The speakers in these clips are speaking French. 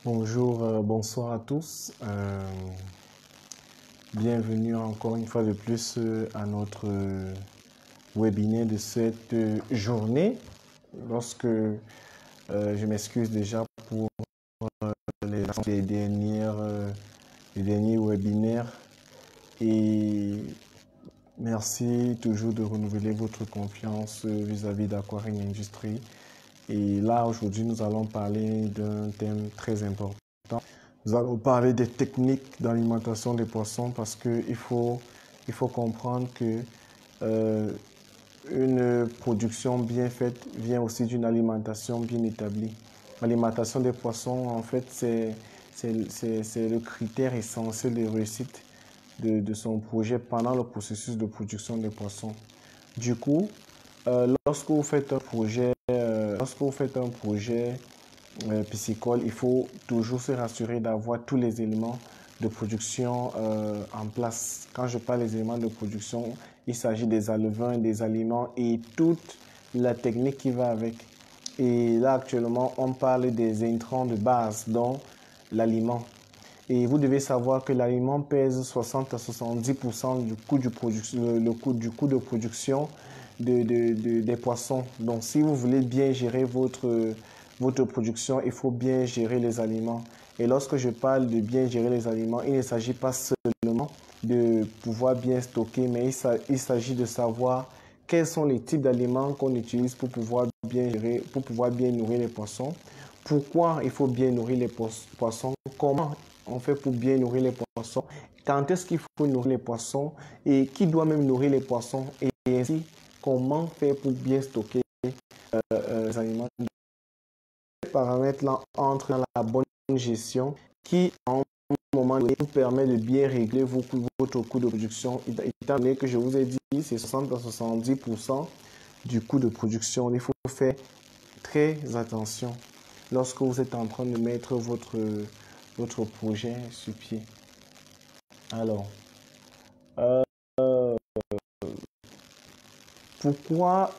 Bonjour, bonsoir à tous. Bienvenue encore une fois de plus à notre webinaire de cette journée. Je m'excuse déjà pour les les derniers webinaires et merci toujours de renouveler votre confiance vis-à-vis d'Aquarium Industries. Et là, aujourd'hui, nous allons parler d'un thème très important. Nous allons parler des techniques d'alimentation des poissons parce qu'il faut comprendre que euh, une production bien faite vient aussi d'une alimentation bien établie. L'alimentation des poissons, en fait, c'est le critère essentiel de réussite de son projet pendant le processus de production des poissons. Du coup, lorsque vous faites un projet piscicole, il faut toujours se rassurer d'avoir tous les éléments de production en place. Quand je parle des éléments de production, il s'agit des alevins, des aliments et toute la technique qui va avec. Et là, actuellement, on parle des intrants de base, dont l'aliment. Et vous devez savoir que l'aliment pèse 60 à 70% du coût, du coût de production des poissons. Donc, si vous voulez bien gérer votre production, il faut bien gérer les aliments. Et lorsque je parle de bien gérer les aliments, il ne s'agit pas seulement de pouvoir bien stocker, mais il s'agit de savoir quels sont les types d'aliments qu'on utilise pour pouvoir bien gérer, pour pouvoir bien nourrir les poissons. Pourquoi il faut bien nourrir les poissons? Comment on fait pour bien nourrir les poissons? Quand est-ce qu'il faut nourrir les poissons? Et qui doit même nourrir les poissons? Et ainsi, comment faire pour bien stocker les aliments? Ces paramètres-là entrent dans la bonne gestion qui, en un moment donné, vous permet de bien régler votre coût de production. Étant donné que je vous ai dit, c'est 60 à 70% du coût de production. Il faut faire très attention lorsque vous êtes en train de mettre votre projet sur pied. Alors, euh, pourquoi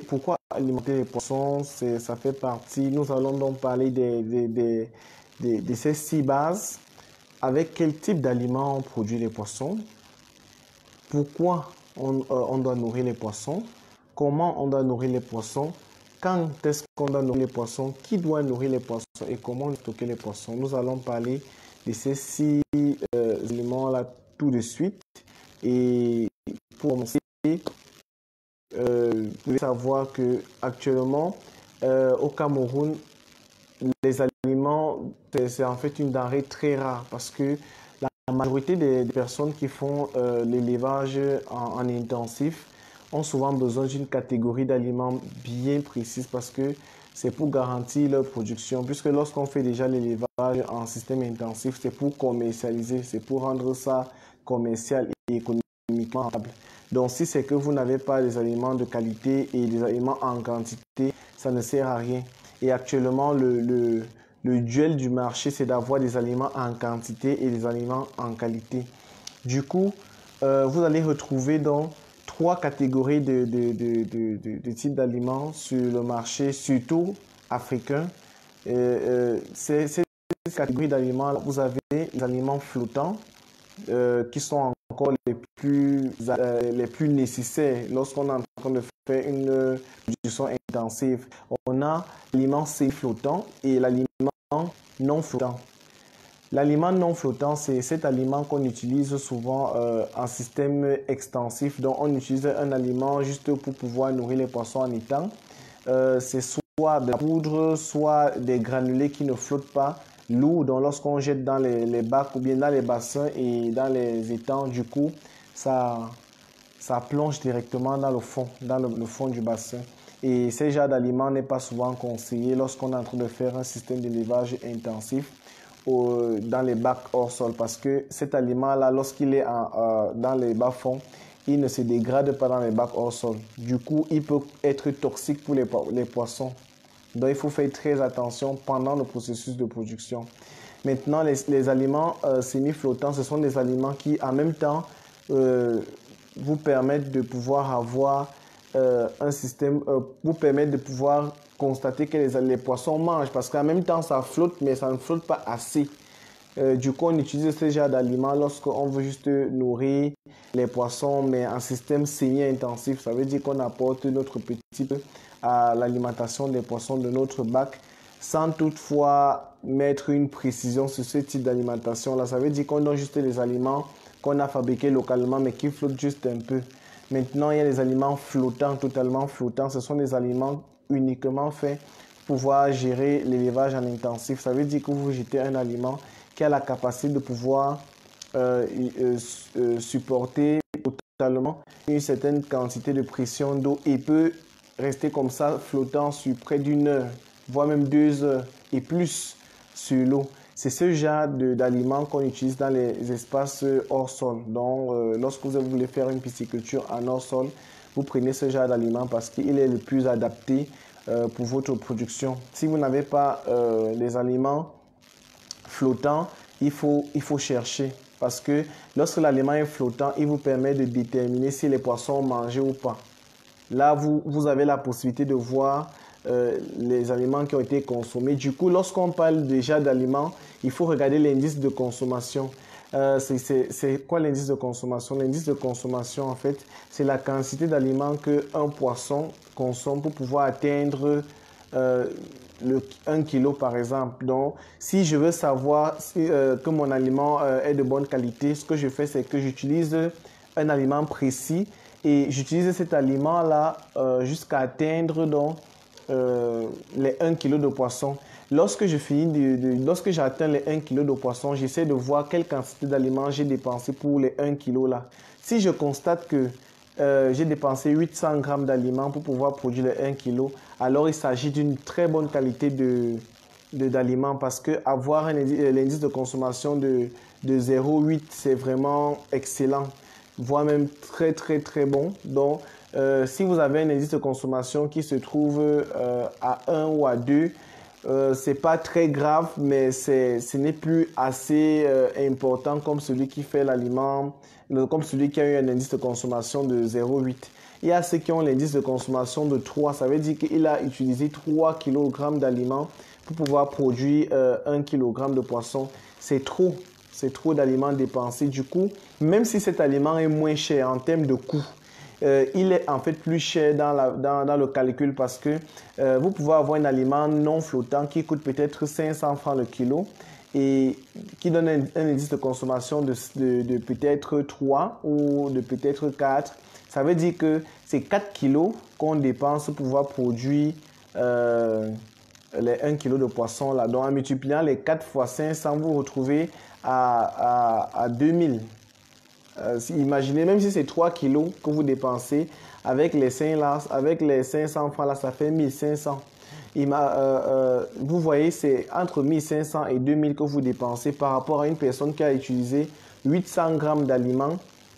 pourquoi alimenter les poissons, ça fait partie. Nous allons donc parler de ces 6 bases. Avec quel type d'aliments on produit les poissons? Pourquoi on doit nourrir les poissons? Comment on doit nourrir les poissons? Quand est-ce qu'on doit nourrir les poissons? Qui doit nourrir les poissons? Et comment stocker les poissons? Nous allons parler de ces 6 éléments-là tout de suite. Et pour commencer, vous devez savoir que actuellement au Cameroun, les aliments, c'est en fait une denrée très rare parce que la majorité des personnes qui font l'élevage en intensif ont souvent besoin d'une catégorie d'aliments bien précise parce que c'est pour garantir leur production. Puisque lorsqu'on fait déjà l'élevage en système intensif, c'est pour commercialiser, c'est pour rendre ça commercial et économiquement rentable. Donc si c'est que vous n'avez pas des aliments de qualité et des aliments en quantité, ça ne sert à rien. Et actuellement, le duel du marché, c'est d'avoir des aliments en quantité et des aliments en qualité. Du coup, vous allez retrouver donc 3 catégories de types d'aliments sur le marché, surtout africain. Ces catégories d'aliments, vous avez les aliments flottants, qui sont encore les plus nécessaires lorsqu'on est en train de faire une production intensive. On a l'aliment semi-flottant et l'aliment non flottant. L'aliment non flottant, c'est cet aliment qu'on utilise souvent en système extensif. Donc, on utilise un aliment juste pour pouvoir nourrir les poissons en étang. C'est soit de la poudre, soit des granulés qui ne flottent pas, lourds. Donc, lorsqu'on jette dans les bacs ou bien dans les bassins et dans les étangs, du coup, ça plonge directement dans le fond du bassin. Et ce genre d'aliment n'est pas souvent conseillé lorsqu'on est en train de faire un système d'élevage intensif dans les bacs hors sol parce que cet aliment-là, lorsqu'il est dans les bas-fonds, il ne se dégrade pas dans les bacs hors sol. Du coup, il peut être toxique pour les poissons. Donc, il faut faire très attention pendant le processus de production. Maintenant, les aliments semi-flottants, ce sont des aliments qui, en même temps, vous permettent de pouvoir avoir un système pour permettre de pouvoir constater que les poissons mangent. Parce qu'en même temps, ça flotte, mais ça ne flotte pas assez. Du coup, on utilise ce genre d'aliments lorsqu'on veut juste nourrir les poissons, mais en système semi-intensif. Ça veut dire qu'on apporte notre petit peu à l'alimentation des poissons de notre bac, sans toutefois mettre une précision sur ce type d'alimentation-là. Ça veut dire qu'on donne juste les aliments qu'on a fabriqués localement, mais qui flottent juste un peu. Maintenant, il y a des aliments flottants, totalement flottants. Ce sont des aliments uniquement faits pour pouvoir gérer l'élevage en intensif. Ça veut dire que vous jetez un aliment qui a la capacité de pouvoir supporter totalement une certaine quantité de pression d'eau et peut rester comme ça flottant sur près d'une heure, voire même 2 heures et plus sur l'eau. C'est ce genre d'aliments qu'on utilise dans les espaces hors sol. Donc, lorsque vous voulez faire une pisciculture en hors sol, vous prenez ce genre d'aliment parce qu'il est le plus adapté pour votre production. Si vous n'avez pas des aliments flottant, il faut chercher parce que lorsque l'aliment est flottant, il vous permet de déterminer si les poissons ont mangé ou pas. Là, vous avez la possibilité de voir les aliments qui ont été consommés. Du coup, lorsqu'on parle déjà d'aliments, il faut regarder l'indice de consommation. C'est quoi l'indice de consommation? L'indice de consommation, en fait, c'est la quantité d'aliments qu'un poisson consomme pour pouvoir atteindre 1 kilo par exemple. Donc, si je veux savoir que mon aliment est de bonne qualité, ce que je fais, c'est que j'utilise un aliment précis et j'utilise cet aliment-là jusqu'à atteindre donc, les 1 kg de poisson. Lorsque lorsque j'atteins les 1 kg de poisson, j'essaie de voir quelle quantité d'aliments j'ai dépensé pour les 1 kg là. Si je constate que j'ai dépensé 800 grammes d'aliments pour pouvoir produire les 1 kg, alors il s'agit d'une très bonne qualité d'aliments parce que avoir l'indice de consommation de 0,8, c'est vraiment excellent, voire même très très très bon. Donc, si vous avez un indice de consommation qui se trouve à 1 ou à 2, c'est pas très grave, mais ce n'est plus assez important comme celui qui fait l'aliment, comme celui qui a eu un indice de consommation de 0,8. Il y a ceux qui ont l'indice de consommation de 3, ça veut dire qu'il a utilisé 3 kg d'aliments pour pouvoir produire 1 kg de poisson. C'est trop d'aliments dépensés. Du coup, même si cet aliment est moins cher en termes de coût, il est en fait plus cher dans le calcul parce que vous pouvez avoir un aliment non flottant qui coûte peut-être 500 francs le kilo et qui donne un indice de consommation de peut-être 3 ou de peut-être 4. Ça veut dire que c'est 4 kilos qu'on dépense pour pouvoir produire les 1 kg de poisson là. Donc en multipliant les 4 fois 500, vous vous retrouvez à 2000. Imaginez, même si c'est 3 kilos que vous dépensez, avec les 500 francs là, ça fait 1500. Vous voyez, c'est entre 1500 et 2000 que vous dépensez par rapport à une personne qui a utilisé 800 grammes d'aliments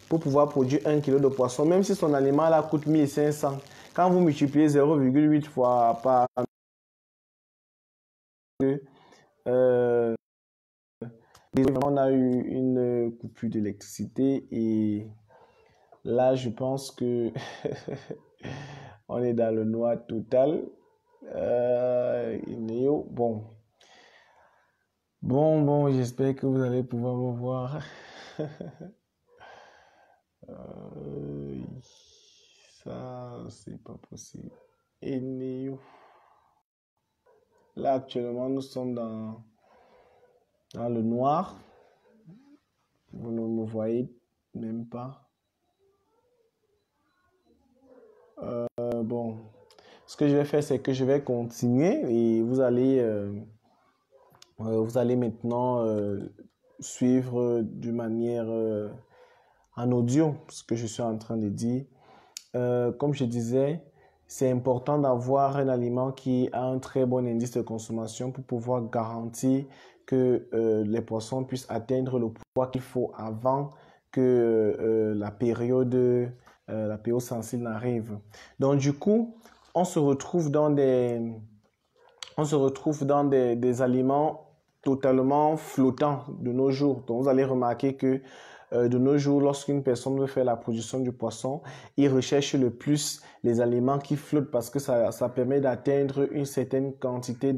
pour pouvoir produire 1 kg de poisson, même si son aliment là coûte 1500. Quand vous multipliez 0,8 fois par on a eu une coupure d'électricité et là, je pense que on est dans le noir total. Bon, j'espère que vous allez pouvoir me voir. Ça, c'est pas possible. Et là, actuellement, nous sommes dans le noir. Vous ne me voyez même pas. Bon, ce que je vais faire, c'est que je vais continuer et vous allez maintenant suivre d'une manière en audio ce que je suis en train de dire. Comme je disais, c'est important d'avoir un aliment qui a un très bon indice de consommation pour pouvoir garantir que les poissons puissent atteindre le poids qu'il faut avant que la période sensible n'arrive. Donc du coup, on se retrouve dans des aliments totalement flottants de nos jours. Donc vous allez remarquer que de nos jours, lorsqu'une personne veut faire la production du poisson, il recherche le plus les aliments qui flottent parce que ça permet d'atteindre une certaine quantité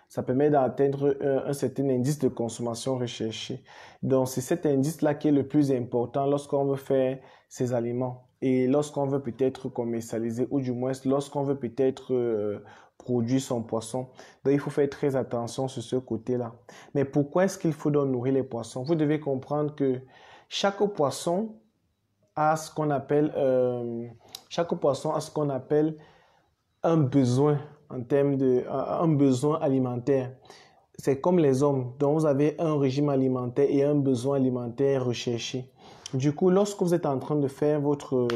ça permet d'atteindre un certain indice de consommation recherché. Donc, c'est cet indice-là qui est le plus important lorsqu'on veut faire ces aliments et lorsqu'on veut peut-être commercialiser ou du moins lorsqu'on veut peut-être produire son poisson. Donc, il faut faire très attention sur ce côté-là. Mais pourquoi est-ce qu'il faut donc nourrir les poissons? Vous devez comprendre que chaque poisson a ce qu'on appelle, un besoin un besoin alimentaire. C'est comme les hommes, dont vous avez un régime alimentaire et un besoin alimentaire recherché. Du coup, lorsque vous êtes en train de faire votre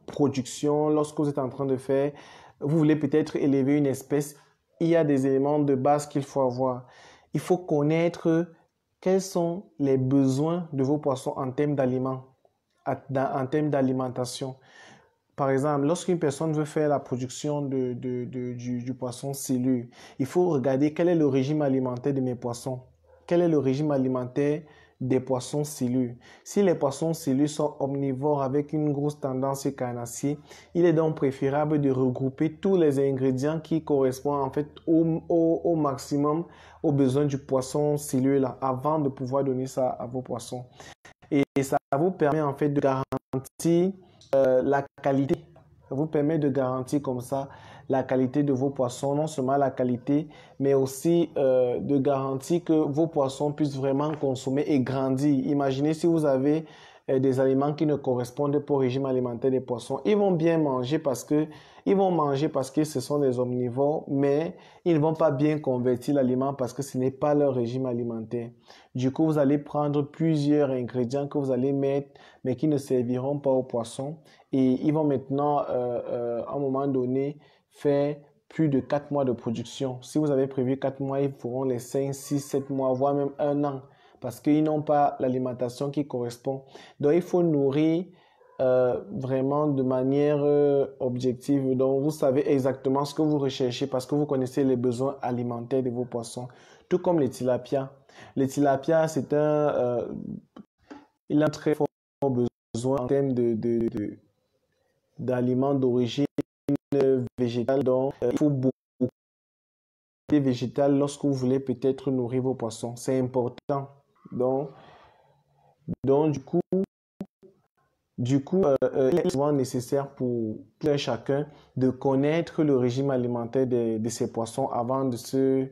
production, lorsque vous êtes en train de faire, vous voulez peut-être élever une espèce, il y a des éléments de base qu'il faut avoir. Il faut connaître quels sont les besoins de vos poissons en termes d'aliments, en termes d'alimentation. Par exemple, lorsqu'une personne veut faire la production du poisson cellule, il faut regarder quel est le régime alimentaire de mes poissons. Quel est le régime alimentaire des poissons cellules? Si les poissons cellules sont omnivores avec une grosse tendance carnassier, il est donc préférable de regrouper tous les ingrédients qui correspondent en fait au maximum aux besoins du poisson cellule avant de pouvoir donner ça à vos poissons. Et ça vous permet en fait de garantir la qualité. Ça vous permet de garantir comme ça la qualité de vos poissons, non seulement la qualité, mais aussi de garantir que vos poissons puissent vraiment consommer et grandir. Imaginez si vous avez des aliments qui ne correspondent pas au régime alimentaire des poissons. Ils vont bien manger parce que ce sont des omnivores, mais ils ne vont pas bien convertir l'aliment parce que ce n'est pas leur régime alimentaire. Du coup, vous allez prendre plusieurs ingrédients que vous allez mettre, mais qui ne serviront pas aux poissons. Et ils vont maintenant, à un moment donné, faire plus de 4 mois de production. Si vous avez prévu 4 mois, ils feront les 5, 6, 7 mois, voire même 1 an. Parce qu'ils n'ont pas l'alimentation qui correspond. Donc, il faut nourrir vraiment de manière objective. Donc, vous savez exactement ce que vous recherchez parce que vous connaissez les besoins alimentaires de vos poissons. Tout comme les tilapias. Les tilapias, il a un très fort besoin en termes d'aliments d'origine végétale. Donc, il faut beaucoup de végétales lorsque vous voulez peut-être nourrir vos poissons. C'est important. Donc du coup, il est souvent nécessaire pour tout un chacun de connaître le régime alimentaire de ces poissons avant de se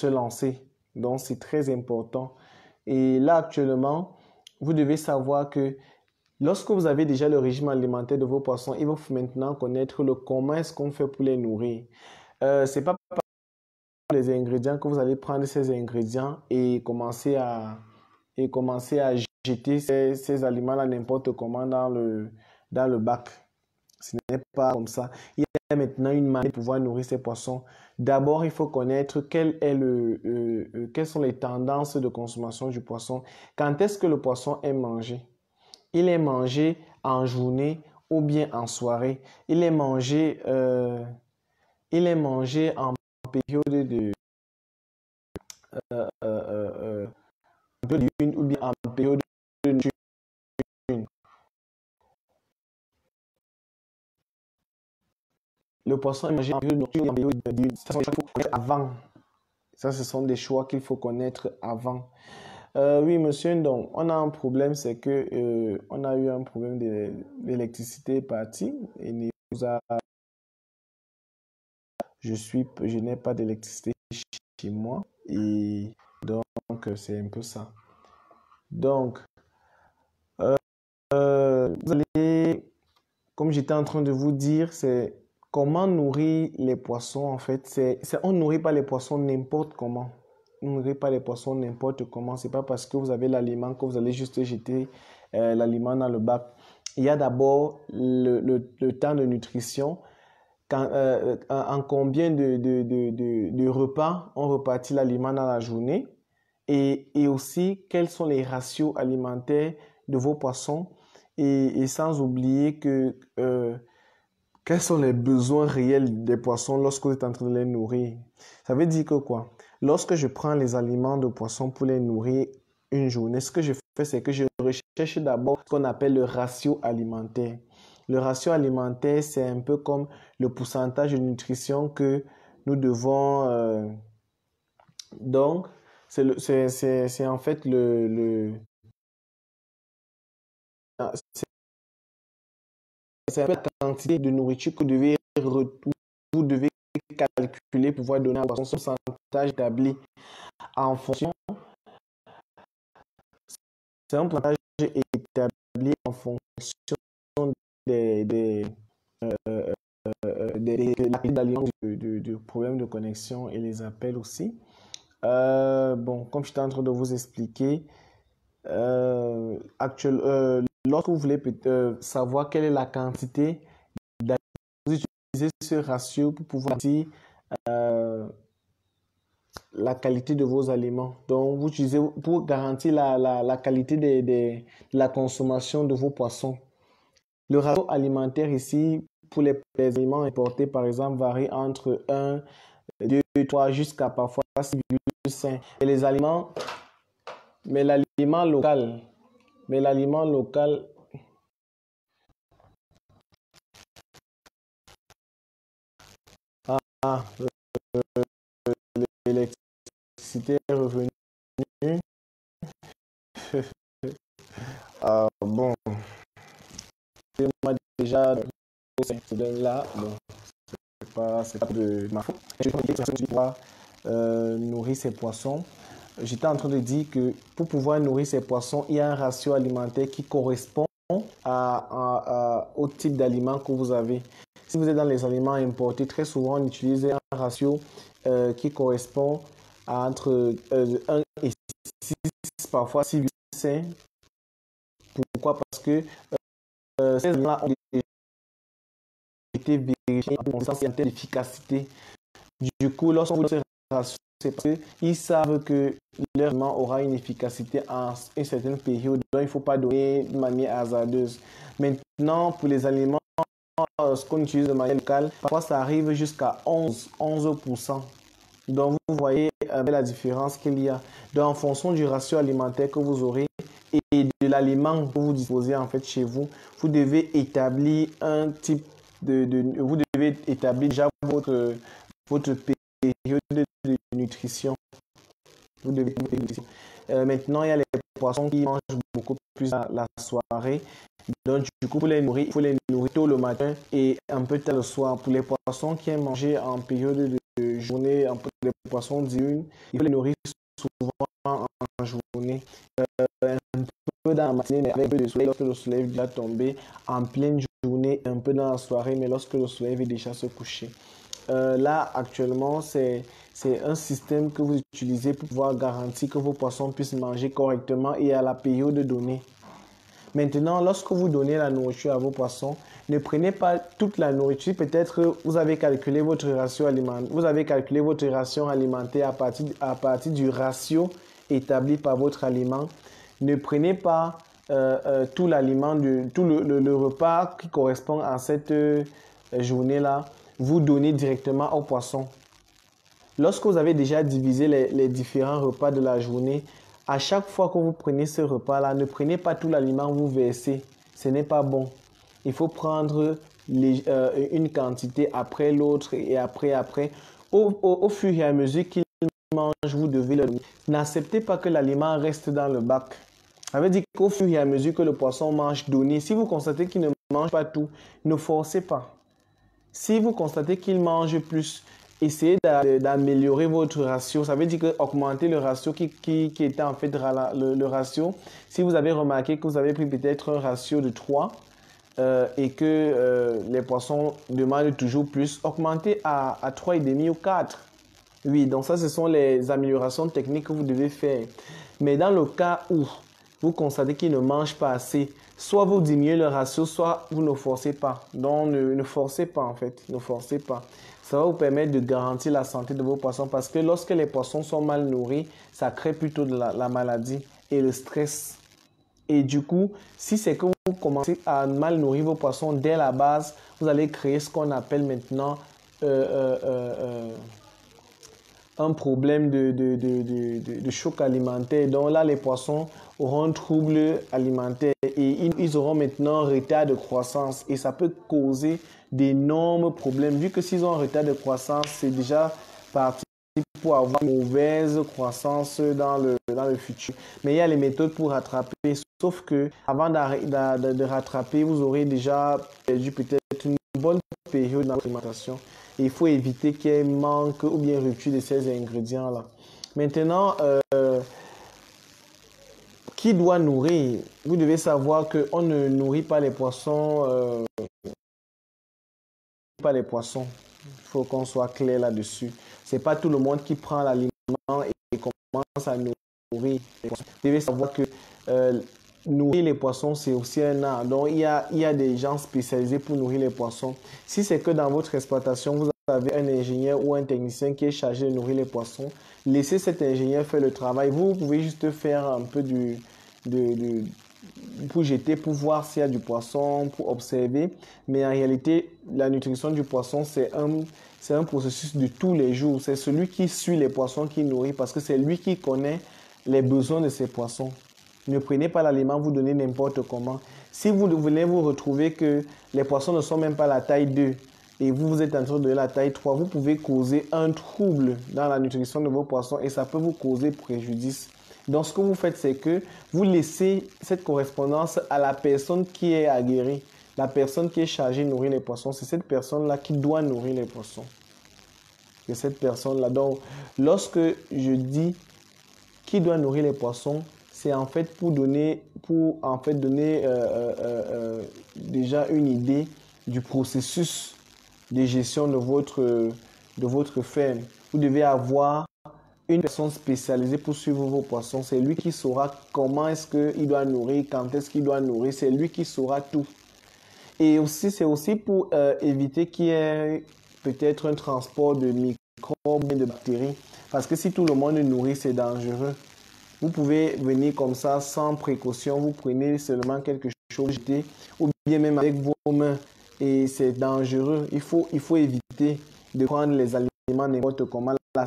lancer. Donc, c'est très important. Et là, actuellement, vous devez savoir que lorsque vous avez déjà le régime alimentaire de vos poissons, il faut maintenant connaître comment est-ce qu'on fait pour les nourrir. C'est pas les ingrédients que vous allez prendre ces ingrédients et commencer à jeter ces aliments-là n'importe comment dans le bac. Ce n'est pas comme ça. Il y a maintenant une manière de pouvoir nourrir ces poissons. D'abord, il faut connaître quelles sont les tendances de consommation du poisson. Quand est-ce que le poisson est mangé? Il est mangé en journée ou bien en soirée. Il est mangé en période de lune ou bien en période de nuit. Le poisson est mangé en période nocturne et en période de lune. Ça, ce sont des choix qu'il faut connaître avant. Ça, ce sont des choix qu'il faut connaître avant. Oui, monsieur, donc, on a un problème, c'est que on a eu un problème d'électricité partie et je n'ai pas d'électricité chez moi et donc c'est un peu ça. Donc, vous allez, comme j'étais en train de vous dire, c'est comment nourrir les poissons en fait. On ne nourrit pas les poissons n'importe comment. On ne nourrit pas les poissons n'importe comment. C'est pas parce que vous avez l'aliment que vous allez juste jeter l'aliment dans le bac. Il y a d'abord le temps de nutrition. En combien de repas on repartit l'aliment dans la journée et aussi quels sont les ratios alimentaires de vos poissons et sans oublier quels sont les besoins réels des poissons lorsque vous êtes en train de les nourrir. Ça veut dire que quoi? Lorsque je prends les aliments de poissons pour les nourrir une journée, ce que je fais, c'est que je recherche d'abord ce qu'on appelle le ratio alimentaire. Le ratio alimentaire, c'est un peu comme le pourcentage de nutrition que nous devons... donc, c'est en fait c'est un peu la quantité de nourriture que vous devez calculer pour pouvoir donner un pourcentage établi en fonction. C'est un pourcentage établi en fonction des d'aliments du problème de connexion et les appels aussi. Bon, comme j'étais en train de vous expliquer, lorsque vous voulez savoir quelle est la quantité d'aliments, vous utilisez ce ratio pour pouvoir dire la qualité de vos aliments. Donc, vous utilisez pour garantir la qualité de la consommation de vos poissons. Le ratio alimentaire ici, pour les aliments importés, par exemple, varie entre 1, 2, 3 jusqu'à parfois 6,5. Et les aliments, mais l'aliment local, ah, l'électricité est revenue. Bon, moi déjà, c'est là, bon, c'est pas de ma faute. Je vais pouvoir nourrir ces poissons. J'étais en train de dire que pour pouvoir nourrir ces poissons, il y a un ratio alimentaire qui correspond au type d'aliments que vous avez. Si vous êtes dans les aliments importés, très souvent on utilise un ratio qui correspond à entre 1 et 6, parfois 6,5. Pourquoi? Parce que ces aliments ont été vérifiés en termes d'efficacité. Du coup, lorsqu'on vous donne ce ratio, c'est parce qu'ils savent que leur aliment aura une efficacité en une certaine période. Donc, il ne faut pas donner de manière hasardeuse. Maintenant, pour les aliments, ce qu'on utilise de manière locale, parfois ça arrive jusqu'à 11%. Donc, vous voyez la différence qu'il y a. Donc, en fonction du ratio alimentaire que vous aurez et de l'aliment que vous disposez en fait chez vous, vous devez établir un type vous devez établir déjà votre période de nutrition. Vous devez maintenant, il y a les poissons qui mangent beaucoup plus la soirée. Donc, du coup, pour les nourrir, il faut les nourrir tôt le matin et un peu tard le soir. Pour les poissons qui aiment manger en période de journée, les poissons diurnes, il faut les nourrir souvent en journée. Un peu dans la matinée, mais avec le soleil, lorsque le soleil vient tomber, en pleine journée, un peu dans la soirée, mais lorsque le soleil va déjà se coucher. Là, actuellement, c'est un système que vous utilisez pour pouvoir garantir que vos poissons puissent manger correctement et à la période donnée. Maintenant, lorsque vous donnez la nourriture à vos poissons, ne prenez pas toute la nourriture. Peut-être vous avez calculé votre ratio alimentaire. Vous avez calculé votre ration alimentaire à partir du ratio établi par votre aliment. Ne prenez pas tout l'aliment, tout le repas qui correspond à cette journée-là. Vous donnez directement aux poissons. Lorsque vous avez déjà divisé les différents repas de la journée, à chaque fois que vous prenez ce repas-là, ne prenez pas tout l'aliment, vous versez. Ce n'est pas bon. Il faut prendre une quantité après l'autre et après. Au fur et à mesure qu'il mange, vous devez le donner. N'acceptez pas que l'aliment reste dans le bac. Ça veut dire qu'au fur et à mesure que le poisson mange, donnez. Si vous constatez qu'il ne mange pas tout, ne forcez pas. Si vous constatez qu'il mange plus, essayez d'améliorer votre ratio. Ça veut dire que augmenter le ratio qui était en fait le ratio. Si vous avez remarqué que vous avez pris peut-être un ratio de 3 et que les poissons demandent toujours plus, augmentez à 3,5 ou 4. Oui, donc ça, ce sont les améliorations techniques que vous devez faire. Mais dans le cas où vous constatez qu'ils ne mangent pas assez, soit vous diminuez le ratio, soit vous ne forcez pas. Donc, ne forcez pas en fait, ne forcez pas. Ça va vous permettre de garantir la santé de vos poissons parce que lorsque les poissons sont mal nourris, ça crée plutôt de la maladie et le stress. Et du coup, si c'est que vous commencez à mal nourrir vos poissons dès la base, vous allez créer ce qu'on appelle maintenant un problème de choc alimentaire. Donc là, les poissons auront un trouble alimentaire et ils auront maintenant un retard de croissance et ça peut causer d'énormes problèmes. Vu que s'ils ont un retard de croissance, c'est déjà parti pour avoir une mauvaise croissance dans le futur. Mais il y a les méthodes pour rattraper, sauf que avant de rattraper, vous aurez déjà perdu peut-être une bonne période dans l'alimentation. Il faut éviter qu'il y ait manque ou bien rupture de ces ingrédients-là. Maintenant, qui doit nourrir? Vous devez savoir qu'on ne nourrit pas les poissons. Il faut qu'on soit clair là-dessus. C'est pas tout le monde qui prend l'aliment et commence à nourrir les poissons. Vous devez savoir que nourrir les poissons, c'est aussi un art. Donc, il y a des gens spécialisés pour nourrir les poissons. Si c'est que dans votre exploitation, vous avez un ingénieur ou un technicien qui est chargé de nourrir les poissons, laissez cet ingénieur faire le travail. Vous pouvez juste faire un peu pour jeter, pour voir s'il y a du poisson, pour observer. Mais en réalité, la nutrition du poisson, c'est un processus de tous les jours. C'est celui qui suit les poissons qui nourrit parce que c'est lui qui connaît les besoins de ces poissons. Ne prenez pas l'aliment, vous donnez n'importe comment. Si vous voulez vous retrouver que les poissons ne sont même pas la taille 2 et vous êtes en train de donner la taille 3, vous pouvez causer un trouble dans la nutrition de vos poissons et ça peut vous causer préjudice. Donc, ce que vous faites, c'est que vous laissez cette correspondance à la personne qui est aguerrie. La personne qui est chargée de nourrir les poissons, c'est cette personne-là qui doit nourrir les poissons. C'est cette personne-là. Donc, lorsque je dis qui doit nourrir les poissons, c'est en fait pour donner déjà une idée du processus de gestion de votre ferme. Vous devez avoir une personne spécialisée pour suivre vos poissons. C'est lui qui saura comment est-ce qu'il doit nourrir, quand est-ce qu'il doit nourrir. C'est lui qui saura tout. Et aussi, c'est aussi pour éviter qu'il y ait peut-être un transport de microbes et de bactéries. Parce que si tout le monde nourrit, c'est dangereux. Vous pouvez venir comme ça sans précaution. Vous prenez seulement quelque chose, jetez, ou bien même avec vos mains. Et c'est dangereux. Il faut éviter de prendre les aliments n'importe comment. La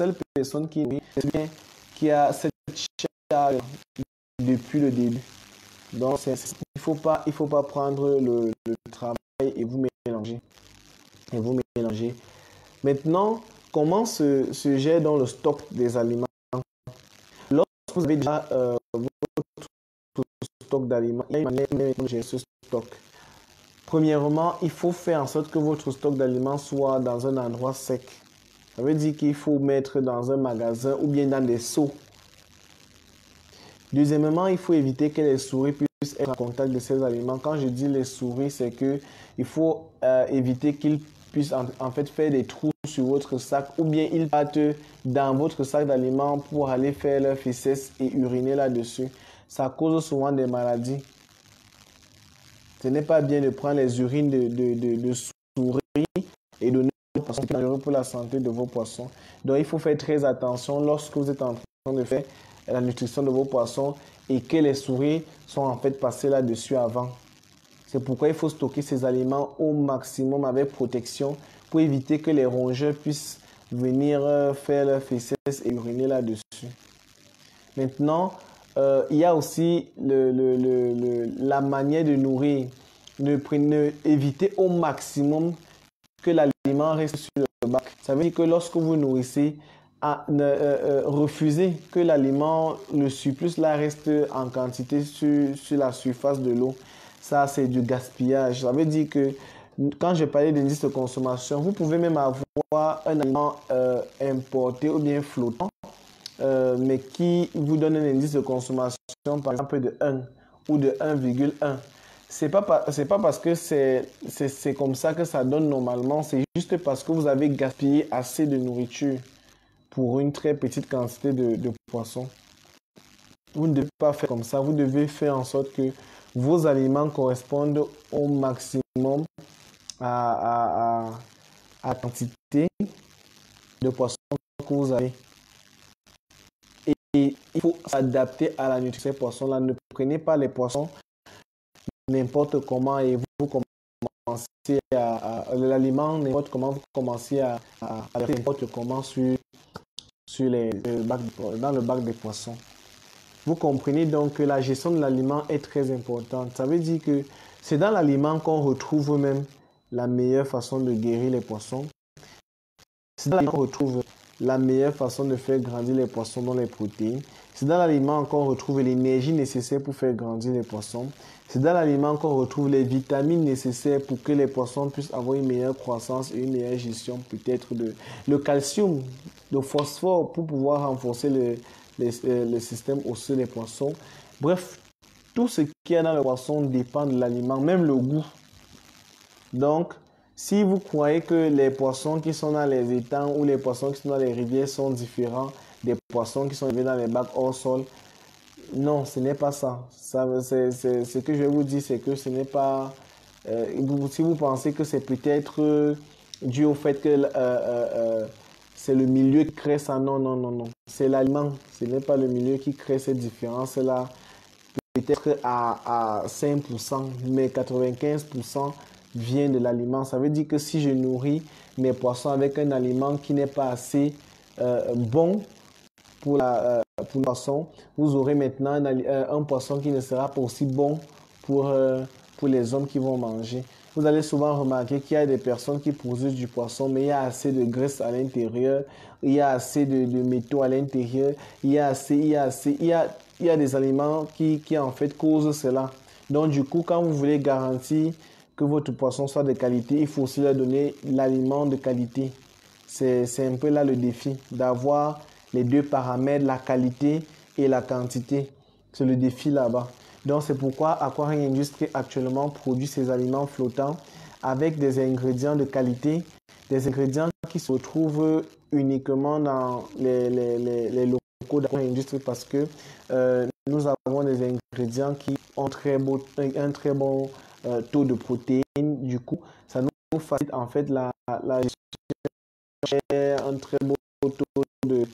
seule personne qui nourrit, c'est bien qui a cette charge depuis le début. Donc, il faut pas prendre le travail et vous mélanger. Maintenant, comment se gère dans le stock des aliments? Lorsque vous avez déjà votre stock d'aliments, il y a une manière de gérer ce stock. Premièrement, il faut faire en sorte que votre stock d'aliments soit dans un endroit sec. Ça veut dire qu'il faut mettre dans un magasin ou bien dans des seaux. Deuxièmement, il faut éviter que les souris puissent être en contact de ces aliments. Quand je dis les souris, c'est que il faut éviter qu'ils puissent en fait faire des trous sur votre sac ou bien ils partent dans votre sac d'aliments pour aller faire leurs fesses et uriner là-dessus. Ça cause souvent des maladies. Ce n'est pas bien de prendre les urines de souris et de donner aux poissons. C'est dangereux pour la santé de vos poissons. Donc, il faut faire très attention lorsque vous êtes en train de faire la nutrition de vos poissons et que les souris sont en fait passées là-dessus avant. C'est pourquoi il faut stocker ces aliments au maximum avec protection pour éviter que les rongeurs puissent venir faire leurs fesses et uriner là-dessus. Maintenant, il y a aussi la manière de nourrir. Évitez au maximum que l'aliment reste sur le bac. Ça veut dire que lorsque vous nourrissez, refusez que l'aliment, le surplus là, reste en quantité sur la surface de l'eau. Ça, c'est du gaspillage. Ça veut dire que quand je parlais d'indice de consommation, vous pouvez même avoir un aliment importé ou bien flottant, mais qui vous donne un indice de consommation, par exemple, de 1 ou de 1,1. C'est pas parce que c'est comme ça que ça donne normalement, c'est juste parce que vous avez gaspillé assez de nourriture pour une très petite quantité de poissons. Vous ne devez pas faire comme ça, vous devez faire en sorte que vos aliments correspondent au maximum à la quantité de poissons que vous avez. Et il faut s'adapter à la nutrition des poissons-là. Ne prenez pas les poissons n'importe comment et vous commencez l'aliment n'importe comment, vous commencez à faire n'importe comment sur dans le bac des poissons. Vous comprenez donc que la gestion de l'aliment est très importante. Ça veut dire que c'est dans l'aliment qu'on retrouve même la meilleure façon de guérir les poissons. C'est dans l'aliment qu'on retrouve la meilleure façon de faire grandir les poissons dans les protéines. C'est dans l'aliment qu'on retrouve l'énergie nécessaire pour faire grandir les poissons. C'est dans l'aliment qu'on retrouve les vitamines nécessaires pour que les poissons puissent avoir une meilleure croissance et une meilleure gestion, peut-être le calcium, le phosphore pour pouvoir renforcer le système osseux des poissons. Bref, tout ce qu'il y a dans le poisson dépend de l'aliment, même le goût. Donc, si vous croyez que les poissons qui sont dans les étangs ou les poissons qui sont dans les rivières sont différents des poissons qui sont élevés dans les bacs hors sol, non, ce n'est pas ça. Ce que je vais vous dire, c'est que ce n'est pas... si vous pensez que c'est peut-être dû au fait que c'est le milieu qui crée ça, non, non, non, non. C'est l'aliment, ce n'est pas le milieu qui crée cette différence-là. Peut-être à 5%, mais 95% vient de l'aliment. Ça veut dire que si je nourris mes poissons avec un aliment qui n'est pas assez bon pour le poisson, vous aurez maintenant un poisson qui ne sera pas aussi bon pour les hommes qui vont manger. Vous allez souvent remarquer qu'il y a des personnes qui produisent du poisson, mais il y a assez de graisse à l'intérieur, il y a assez de métaux à l'intérieur, il y a des aliments qui en fait causent cela. Donc du coup, quand vous voulez garantir que votre poisson soit de qualité, il faut aussi leur donner l'aliment de qualité. C'est un peu là le défi, d'avoir les deux paramètres, la qualité et la quantité. C'est le défi là-bas. Donc c'est pourquoi Aquarium Industries actuellement produit ces aliments flottants avec des ingrédients de qualité, des ingrédients qui se retrouvent uniquement dans les locaux d'Aquarium Industries parce que nous avons des ingrédients qui ont un très bon taux de protéines. Du coup, ça nous facilite en fait la gestion, un très beau taux de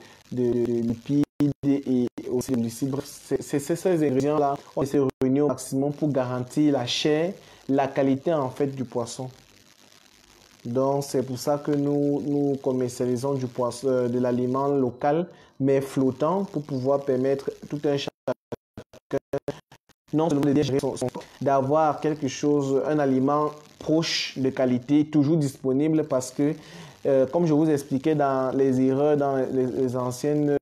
lipides et aussi de glucides. C'est ces ingrédients-là, on essaie de réunir au maximum pour garantir la chair, la qualité en fait du poisson. Donc c'est pour ça que nous commercialisons du poisson, de l'aliment local mais flottant pour pouvoir permettre tout un chacun non seulement d'avoir quelque chose, un aliment proche de qualité, toujours disponible parce que comme je vous expliquais dans les erreurs, dans les anciennes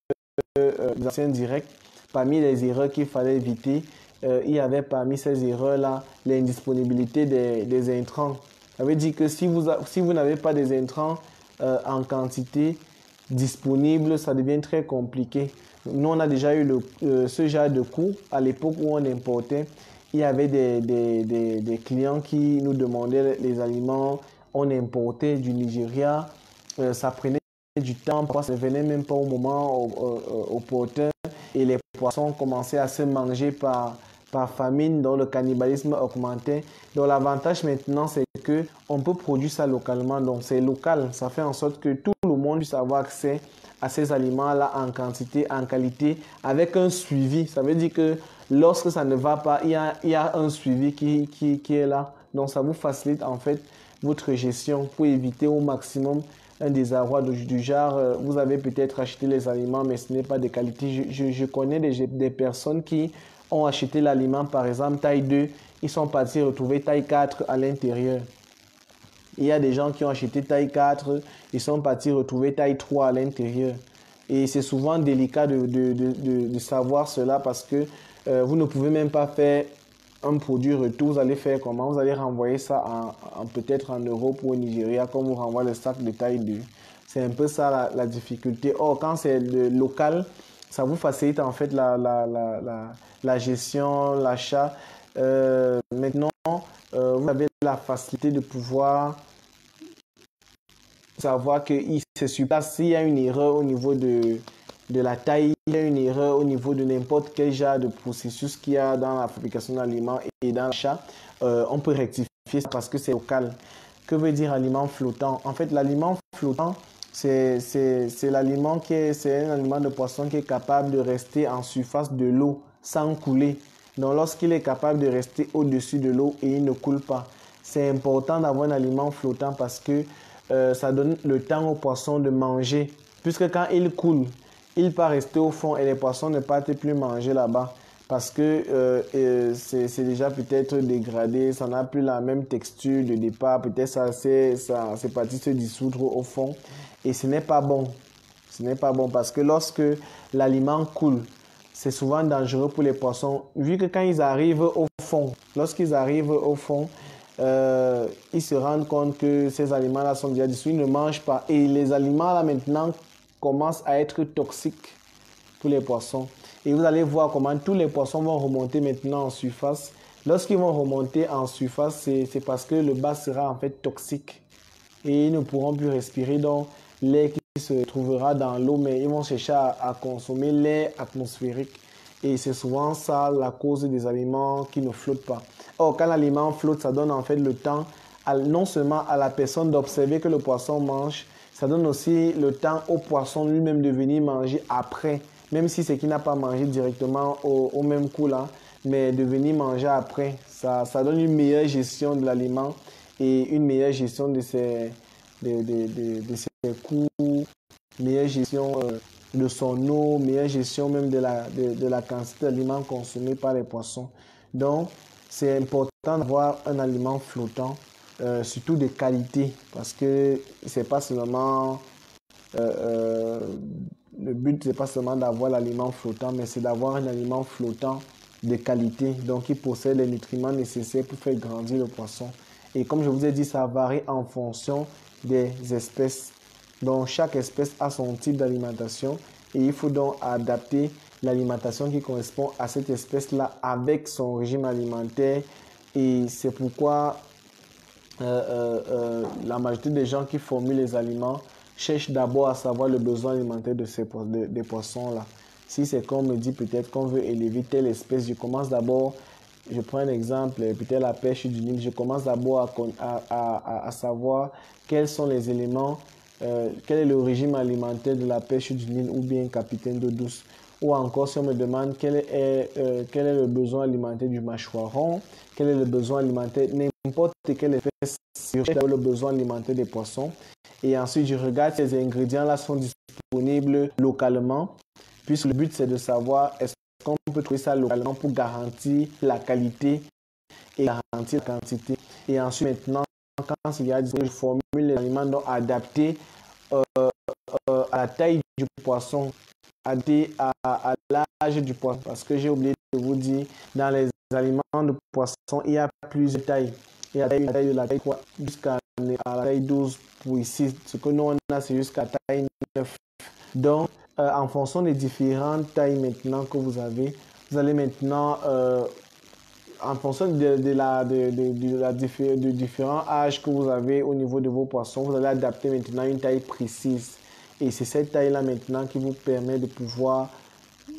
directs, parmi les erreurs qu'il fallait éviter, il y avait parmi ces erreurs-là l'indisponibilité des intrants. Ça veut dire que si vous n'avez pas des intrants en quantité disponible, ça devient très compliqué. Nous, on a déjà eu ce genre de coût à l'époque où on importait. Il y avait des clients qui nous demandaient les aliments. On importait du Nigeria. Ça prenait du temps. Ça ne venait même pas au moment opportun. Et les poissons commençaient à se manger par famine, donc le cannibalisme augmentait. Donc l'avantage maintenant, c'est qu'on peut produire ça localement. Donc c'est local. Ça fait en sorte que tout le monde puisse avoir accès à ces aliments-là en quantité, en qualité, avec un suivi. Ça veut dire que lorsque ça ne va pas, il y a un suivi qui est là. Donc ça vous facilite en fait votre gestion pour éviter au maximum un désarroi du genre, vous avez peut-être acheté les aliments, mais ce n'est pas de qualité. Je connais des personnes qui ont acheté l'aliment, par exemple, taille 2, ils sont partis retrouver taille 4 à l'intérieur. Il y a des gens qui ont acheté taille 4, ils sont partis retrouver taille 3 à l'intérieur. Et c'est souvent délicat de savoir cela parce que vous ne pouvez même pas faire un produit retour. Vous allez faire comment? Vous allez renvoyer ça peut-être en Europe ou au Nigeria, comme vous renvoie le sac de taille 2. C'est un peu ça la difficulté. Or, quand c'est local, ça vous facilite en fait la gestion, l'achat. Maintenant, vous avez la facilité de pouvoir savoir que c'est sur place. S'il y a une erreur au niveau de la taille, il y a une erreur au niveau de n'importe quel genre de processus qu'il y a dans la fabrication d'aliments et dans l'achat, on peut rectifier ça parce que c'est local. Que veut dire aliment flottant? En fait, l'aliment flottant, c'est l'aliment c'est un aliment de poisson qui est capable de rester en surface de l'eau sans couler. Donc, lorsqu'il est capable de rester au-dessus de l'eau et il ne coule pas, c'est important d'avoir un aliment flottant parce que ça donne le temps au poisson de manger. Puisque quand il coule, il part rester au fond et les poissons ne partent plus manger là-bas parce que c'est déjà peut-être dégradé, ça n'a plus la même texture de départ, peut-être c'est parti se dissoudre au fond et ce n'est pas bon. Ce n'est pas bon parce que lorsque l'aliment coule, c'est souvent dangereux pour les poissons, vu que quand ils arrivent au fond, lorsqu'ils arrivent au fond, ils se rendent compte que ces aliments-là sont déjà dissous, ils ne mangent pas. Et les aliments-là maintenant commencent à être toxiques pour les poissons. Et vous allez voir comment tous les poissons vont remonter maintenant en surface. Lorsqu'ils vont remonter en surface, c'est parce que le bas sera en fait toxique. Et ils ne pourront plus respirer. Donc, l'air qui se trouvera dans l'eau, mais ils vont chercher à consommer l'air atmosphérique. Et c'est souvent ça la cause des aliments qui ne flottent pas. Or, quand l'aliment flotte, ça donne en fait le temps non seulement à la personne d'observer que le poisson mange, ça donne aussi le temps au poisson lui-même de venir manger après, même si c'est qu'il n'a pas mangé directement au même coup là, mais de venir manger après. Ça donne une meilleure gestion de l'aliment et une meilleure gestion de ses coûts, meilleure gestion de son eau, meilleure gestion même de la quantité d'aliments consommés par les poissons. Donc, c'est important d'avoir un aliment flottant, surtout de qualité, parce que c'est pas seulement le but, c'est pas seulement d'avoir l'aliment flottant, mais c'est d'avoir un aliment flottant de qualité, donc qui possède les nutriments nécessaires pour faire grandir le poisson. Et comme je vous ai dit, ça varie en fonction des espèces. Donc, chaque espèce a son type d'alimentation et il faut donc adapter l'alimentation qui correspond à cette espèce-là avec son régime alimentaire. Et c'est pourquoi la majorité des gens qui formulent les aliments cherchent d'abord à savoir le besoin alimentaire des poissons-là. Si c'est qu'on me dit peut-être qu'on veut élever telle espèce, je commence d'abord, je prends un exemple, peut-être la pêche du Nil, je commence d'abord à savoir quels sont les éléments, quel est le régime alimentaire de la pêche du Nil ou bien capitaine d'eau douce. Ou encore, si on me demande quel est le besoin alimentaire du mâchoiron, quel est le besoin alimentaire, n'importe quelle espèce, je cherche le besoin alimentaire des poissons. Et ensuite, je regarde si les ingrédients-là sont disponibles localement. Puisque le but, c'est de savoir est-ce qu'on peut trouver ça localement pour garantir la qualité et garantir la quantité. Et ensuite, maintenant, quand il y a disponible, je formule les aliments adaptés à la taille du poisson, adaptés à l'âge du poisson. Parce que j'ai oublié de vous dire, dans les aliments de poisson, il y a plusieurs tailles. Il y a la taille de la taille 3 jusqu'à la taille 12 pour ici. Ce que nous, on a, c'est jusqu'à taille 9. Donc, en fonction des différentes tailles maintenant que vous avez, vous allez maintenant, en fonction de différents âges que vous avez au niveau de vos poissons, vous allez adapter maintenant une taille précise. Et c'est cette taille-là maintenant qui vous permet de pouvoir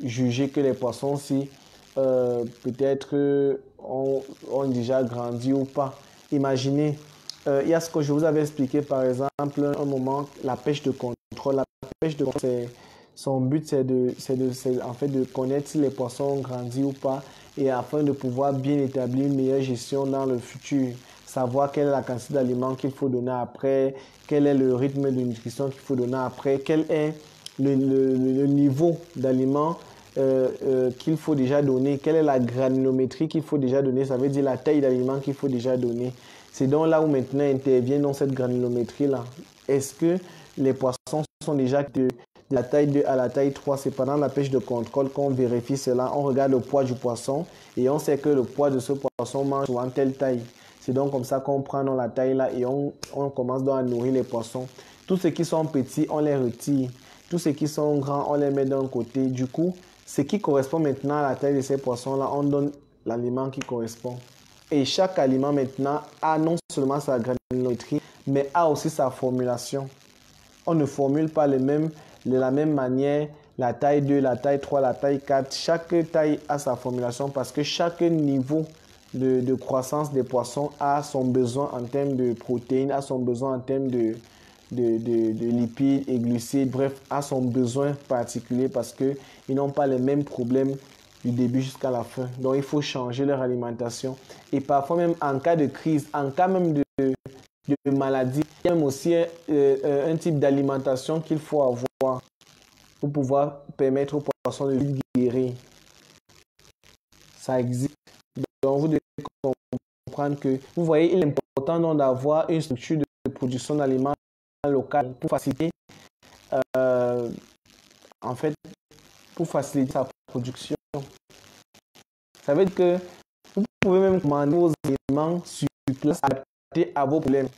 juger que les poissons-ci, peut-être, ont déjà grandi ou pas. Imaginez, il y a ce que je vous avais expliqué, par exemple, un moment, la pêche de contrôle. La pêche de contrôle, son but, c'est en fait de connaître si les poissons ont grandi ou pas et afin de pouvoir bien établir une meilleure gestion dans le futur. Savoir quelle est la quantité d'aliments qu'il faut donner après, quel est le rythme de nutrition qu'il faut donner après, quel est le niveau d'aliments qu'il faut déjà donner, quelle est la granulométrie qu'il faut déjà donner, ça veut dire la taille d'aliments qu'il faut déjà donner. C'est donc là où maintenant intervient dans cette granulométrie-là. Est-ce que les poissons sont déjà de la taille 2 à la taille 3? C'est pendant la pêche de contrôle qu'on vérifie cela. On regarde le poids du poisson et on sait que le poids de ce poisson mange souvent telle taille. C'est donc comme ça qu'on prend dans la taille là et on commence donc à nourrir les poissons. Tous ceux qui sont petits, on les retire. Tous ceux qui sont grands, on les met d'un côté. Du coup, ce qui correspond maintenant à la taille de ces poissons-là, on donne l'aliment qui correspond. Et chaque aliment maintenant a non seulement sa granulométrie, mais a aussi sa formulation. On ne formule pas de la même manière la taille 2, la taille 3, la taille 4. Chaque taille a sa formulation parce que chaque niveau de croissance des poissons a son besoin en termes de protéines, a son besoin en termes de lipides et glucides, bref, a son besoin particulier parce qu'ils n'ont pas les mêmes problèmes du début jusqu'à la fin. Donc, il faut changer leur alimentation. Et parfois, même en cas de crise, en cas même de maladie, il y a même aussi un type d'alimentation qu'il faut avoir. pour pouvoir permettre aux poissons de guérir. Ça existe. Donc, vous devez comprendre que, vous voyez, il est important donc d'avoir une structure de production d'aliments locale pour faciliter, en fait, pour faciliter sa production. Ça veut dire que vous pouvez même commander vos aliments sur place, adaptés à vos problèmes.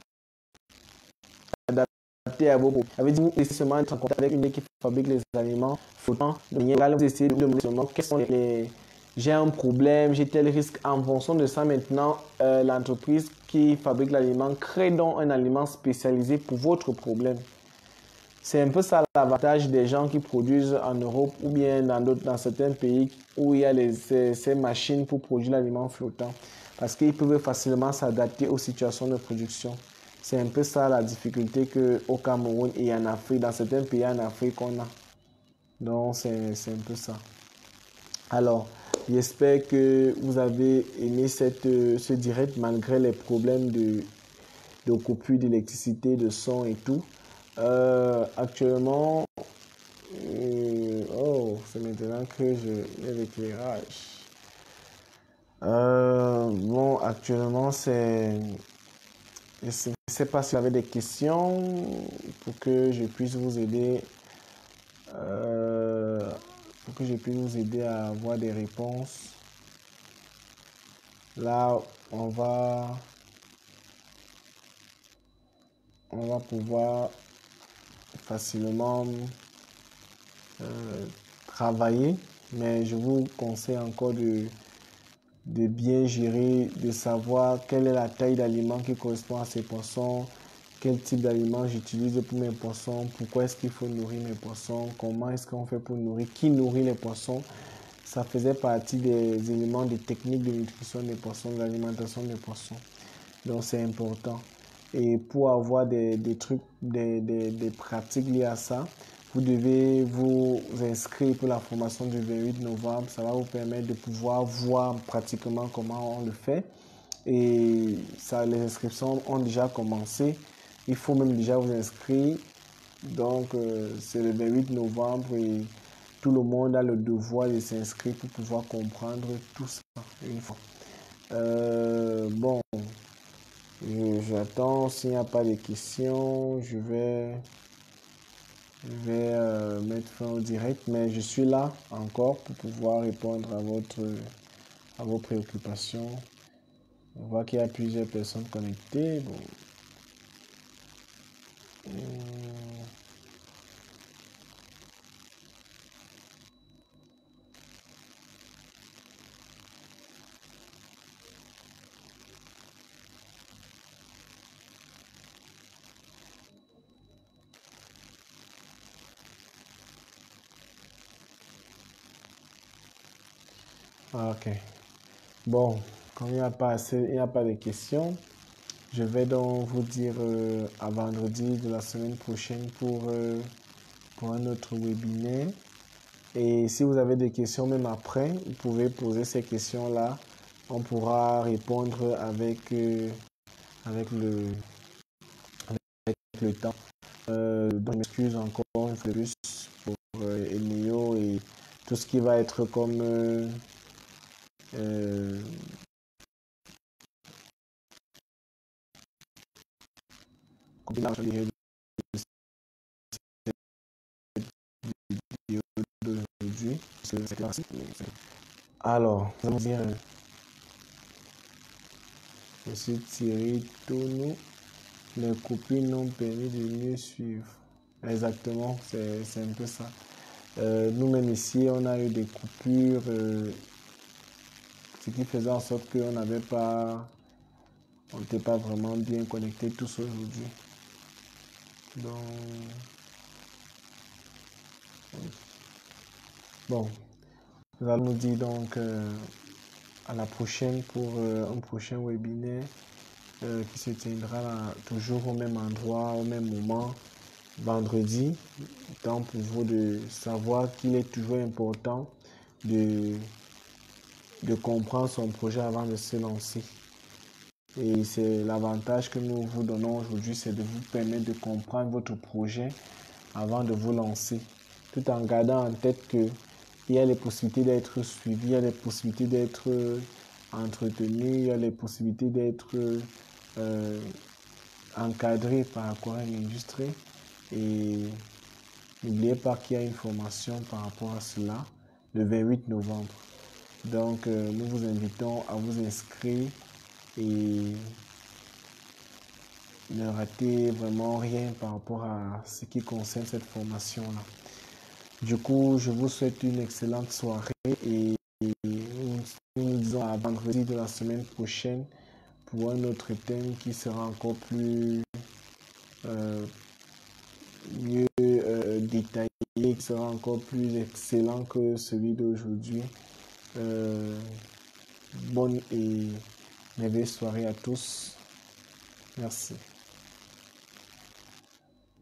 Adaptés à vos problèmes. Ça veut dire que vous essayez seulement d'être en contact avec une équipe qui fabrique les aliments flottants. De manière locale, vous essayez de demander seulement quels sont les... J'ai un problème, j'ai tel risque. En fonction de ça, maintenant, l'entreprise qui fabrique l'aliment crée donc un aliment spécialisé pour votre problème. C'est un peu ça l'avantage des gens qui produisent en Europe ou bien dans certains pays où il y a ces machines pour produire l'aliment flottant. Parce qu'ils peuvent facilement s'adapter aux situations de production. C'est un peu ça la difficulté qu'au Cameroun et en Afrique, dans certains pays en Afrique qu'on a. Donc c'est un peu ça. Alors, j'espère que vous avez aimé ce direct malgré les problèmes de coupure d'électricité, de son et tout. Actuellement, c'est maintenant que je mets l'éclairage. Bon, actuellement, je ne sais pas si vous avez des questions pour que je puisse vous aider. Pour que je puisse vous aider à avoir des réponses. Là, on va pouvoir facilement travailler, mais je vous conseille encore de bien gérer, de savoir quelle est la taille d'aliment qui correspond à ces poissons, quel type d'aliment j'utilise pour mes poissons, pourquoi est-ce qu'il faut nourrir mes poissons, comment est-ce qu'on fait pour nourrir, qui nourrit les poissons. Ça faisait partie des éléments, des techniques de nutrition des poissons, de l'alimentation des poissons. Donc c'est important. Et pour avoir des trucs, des pratiques liées à ça, vous devez vous inscrire pour la formation du 28 novembre. Ça va vous permettre de pouvoir voir pratiquement comment on le fait. Et ça, les inscriptions ont déjà commencé. Il faut même déjà vous inscrire. Donc, c'est le 28 novembre et tout le monde a le devoir de s'inscrire pour pouvoir comprendre tout ça une fois. Bon, j'attends. S'il n'y a pas de questions, je vais mettre fin au direct, mais je suis là encore pour pouvoir répondre à vos préoccupations. On voit qu'il y a plusieurs personnes connectées. Bon. Ok. Bon, comme il n'y a pas de questions, je vais donc vous dire à vendredi de la semaine prochaine pour un autre webinaire. Et si vous avez des questions même après, vous pouvez poser ces questions-là. On pourra répondre avec le temps. Donc, je m'excuse encore une fois de plus pour Enio et tout ce qui va être comme d'aujourd'hui. Alors, nous allons dire Monsieur Thierry Tonou, les coupures n'ont permis de mieux suivre. Exactement, c'est un peu ça. Nous-mêmes ici, on a eu des coupures, ce qui faisait en sorte qu'on n'avait pas, on n'était pas vraiment bien connectés tous aujourd'hui. Donc, bon, nous allons nous dire donc à la prochaine pour un prochain webinaire qui se tiendra là, toujours au même endroit, au même moment, vendredi. Temps pour vous de savoir qu'il est toujours important de comprendre son projet avant de se lancer. Et c'est l'avantage que nous vous donnons aujourd'hui, c'est de vous permettre de comprendre votre projet avant de vous lancer. tout en gardant en tête que il y a les possibilités d'être suivi, il y a les possibilités d'être entretenu, il y a les possibilités d'être encadré par Aquarelle Industrie. Et n'oubliez pas qu'il y a une formation par rapport à cela le 28 novembre. Donc, nous vous invitons à vous inscrire et ne ratez vraiment rien par rapport à ce qui concerne cette formation-là. Du coup, je vous souhaite une excellente soirée et nous disons à vendredi de la semaine prochaine pour un autre thème qui sera encore plus mieux détaillé, qui sera encore plus excellent que celui d'aujourd'hui. Bonne et merveilleuse soirée à tous. Merci.